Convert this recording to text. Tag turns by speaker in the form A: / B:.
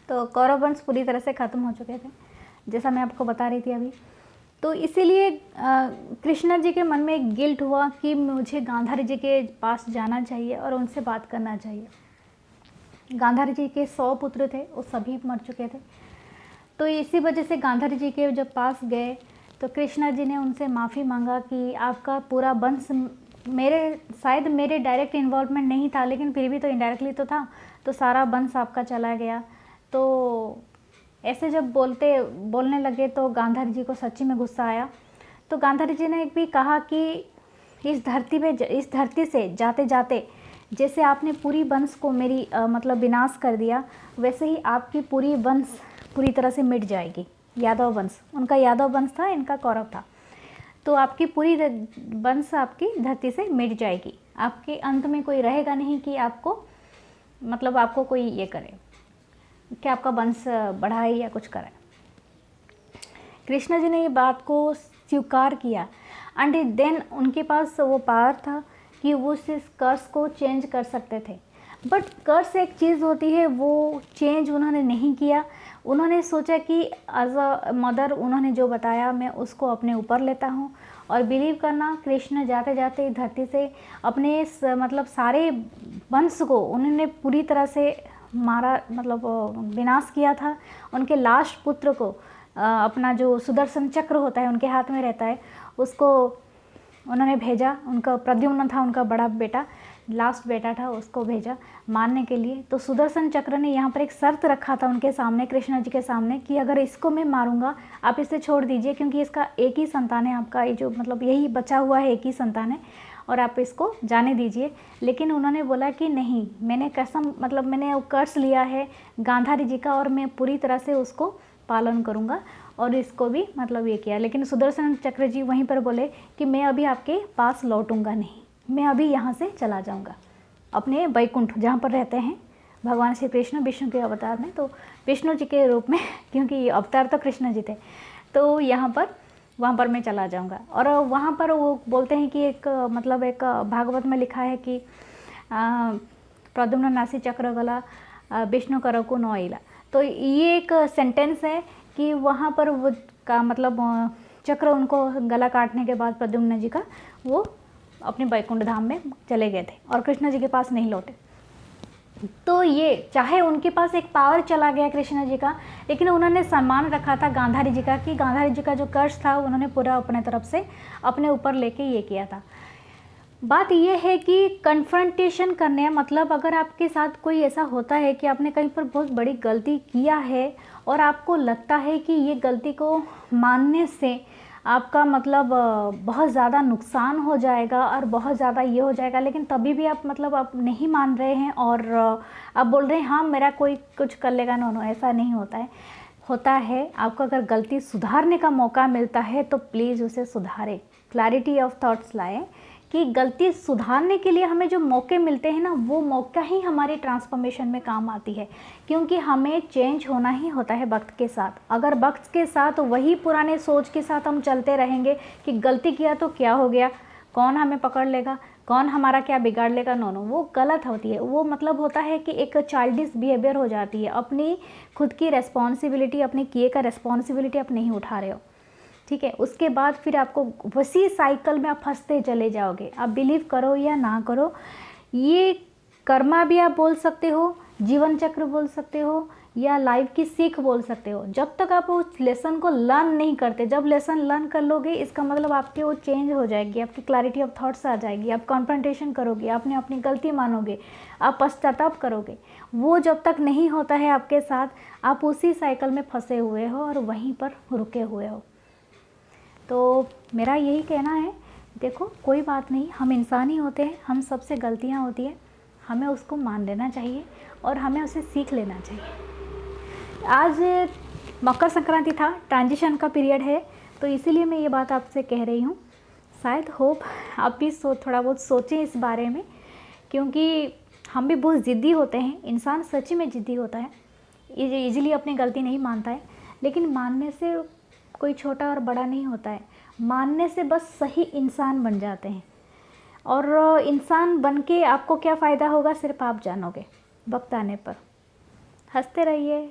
A: तो कौरव वंश पूरी तरह से ख़त्म हो चुके थे, जैसा मैं आपको बता रही थी अभी। तो इसीलिए कृष्ण जी के मन में एक गिल्ट हुआ कि मुझे गांधारी जी के पास जाना चाहिए और उनसे बात करना चाहिए। गांधारी जी के 100 पुत्र थे, वो सभी मर चुके थे। तो इसी वजह से गांधारी जी के जब पास गए तो कृष्णा जी ने उनसे माफ़ी मांगा कि आपका पूरा वंश, शायद मेरे डायरेक्ट इन्वॉल्वमेंट नहीं था, लेकिन फिर भी तो इनडायरेक्टली तो था, तो सारा वंश आपका चला गया। तो ऐसे जब बोलने लगे तो गांधारी जी को सच्ची में गुस्सा आया। तो गांधारी जी ने भी कहा कि इस धरती से जाते जाते जैसे आपने पूरी वंश को मेरी मतलब विनाश कर दिया, वैसे ही आपकी पूरी वंश पूरी तरह से मिट जाएगी। यादव वंश, उनका यादव वंश था, इनका कौरव था। तो आपकी पूरी वंश आपकी धरती से मिट जाएगी, आपके अंत में कोई रहेगा नहीं कि आपको मतलब आपको कोई ये करे कि आपका वंश बढ़ाए या कुछ करे। कृष्ण जी ने ये बात को स्वीकार किया एंड देन उनके पास वो पावर था कि वो इस कर्स को चेंज कर सकते थे। बट कर्स एक चीज़ होती है, वो चेंज उन्होंने नहीं किया। उन्होंने सोचा कि एज अ मदर उन्होंने जो बताया मैं उसको अपने ऊपर लेता हूँ। और बिलीव करना, कृष्ण जाते जाते धरती से अपने मतलब सारे वंश को उन्होंने पूरी तरह से मारा, मतलब विनाश किया था। उनके लास्ट पुत्र को अपना जो सुदर्शन चक्र होता है उनके हाथ में रहता है, उसको उन्होंने भेजा। उनका प्रद्युम्न था, उनका बड़ा बेटा, लास्ट बेटा था, उसको भेजा मारने के लिए। तो सुदर्शन चक्र ने यहाँ पर एक शर्त रखा था उनके सामने, कृष्ण जी के सामने, कि अगर इसको मैं मारूंगा आप इसे छोड़ दीजिए, क्योंकि इसका एक ही संतान है, आपका ये जो मतलब यही बचा हुआ है, एक ही संतान है, और आप इसको जाने दीजिए। लेकिन उन्होंने बोला कि नहीं, मैंने कसम मतलब मैंने कर्ज लिया है गांधारी जी का और मैं पूरी तरह से उसको पालन करूँगा, और इसको भी मतलब ये किया। लेकिन सुदर्शन चक्र जी वहीं पर बोले कि मैं अभी आपके पास लौटूंगा नहीं, मैं अभी यहाँ से चला जाऊँगा अपने वैकुंठ जहाँ पर रहते हैं भगवान श्री कृष्ण विष्णु के अवतार में, तो विष्णु जी के रूप में, क्योंकि अवतार तो कृष्ण जी थे, तो वहाँ पर मैं चला जाऊँगा। और वहाँ पर वो बोलते हैं कि एक मतलब एक भागवत में लिखा है कि प्रद्युम्न नासी चक्र गला विष्णु करो को नोइला। तो ये एक सेंटेंस है कि वहाँ पर वो का मतलब चक्र उनको गला काटने के बाद प्रद्युम्न जी का वो अपने वैकुंठ धाम में चले गए थे और कृष्ण जी के पास नहीं लौटे। तो ये चाहे उनके पास एक पावर चला गया कृष्ण जी का, लेकिन उन्होंने सम्मान रखा था गांधारी जी का कि गांधारी जी का जो कर्ज था उन्होंने पूरा अपने तरफ से अपने ऊपर लेके ये किया था। बात ये है कि कन्फ्रंटेशन करने, मतलब अगर आपके साथ कोई ऐसा होता है कि आपने कहीं पर बहुत बड़ी गलती किया है और आपको लगता है कि ये गलती को मानने से आपका मतलब बहुत ज़्यादा नुकसान हो जाएगा और बहुत ज़्यादा ये हो जाएगा, लेकिन तभी भी आप मतलब आप नहीं मान रहे हैं और आप बोल रहे हैं हाँ मेरा कोई कुछ कर लेगा। नो, ऐसा नहीं होता है। आपको अगर गलती सुधारने का मौका मिलता है तो प्लीज़ उसे सुधारें। क्लैरिटी ऑफ थॉट्स लाएं कि गलती सुधारने के लिए हमें जो मौके मिलते हैं ना, वो मौका ही हमारी ट्रांसफॉर्मेशन में काम आती है, क्योंकि हमें चेंज होना ही होता है वक्त के साथ। अगर वक्त के साथ वही पुराने सोच के साथ हम चलते रहेंगे कि गलती किया तो क्या हो गया, कौन हमें पकड़ लेगा, कौन हमारा क्या बिगाड़ लेगा, नो, वो गलत होती है। वो मतलब होता है कि एक चाइल्डिश बिहेवियर हो जाती है। अपनी खुद की रेस्पॉन्सिबिलिटी, अपने किए का रेस्पॉन्सिबिलिटी आप नहीं उठा रहे हो, ठीक है। उसके बाद फिर आपको उसी साइकिल में आप फंसते चले जाओगे। आप बिलीव करो या ना करो, ये कर्मा भी आप बोल सकते हो, जीवन चक्र बोल सकते हो, या लाइफ की सीख बोल सकते हो। जब तक आप उस लेसन को लर्न नहीं करते, जब लेसन लर्न कर लोगे इसका मतलब आपके वो चेंज हो जाएगी, आपकी क्लैरिटी ऑफ थॉट्स आ जाएगी, आप कॉन्फ्रंटेशन करोगे, आपने अपनी गलती मानोगे, आप पश्चाताप करोगे। वो जब तक नहीं होता है आपके साथ, आप उसी साइकिल में फंसे हुए हो और वहीं पर रुके हुए हो। तो मेरा यही कहना है, देखो कोई बात नहीं, हम इंसान ही होते हैं, हम सबसे गलतियां होती है, हमें उसको मान लेना चाहिए और हमें उसे सीख लेना चाहिए। आज मकर संक्रांति था, ट्रांजिशन का पीरियड है, तो इसीलिए मैं ये बात आपसे कह रही हूँ। शायद होप आप भी थोड़ा बहुत सोचें इस बारे में, क्योंकि हम भी बहुत ज़िद्दी होते हैं। इंसान सच में ज़िद्दी होता है, ईजिली अपनी गलती नहीं मानता है, लेकिन मानने से कोई छोटा और बड़ा नहीं होता है। मानने से बस सही इंसान बन जाते हैं, और इंसान बन के आपको क्या फ़ायदा होगा सिर्फ आप जानोगे वक्त आने पर। हंसते रहिए।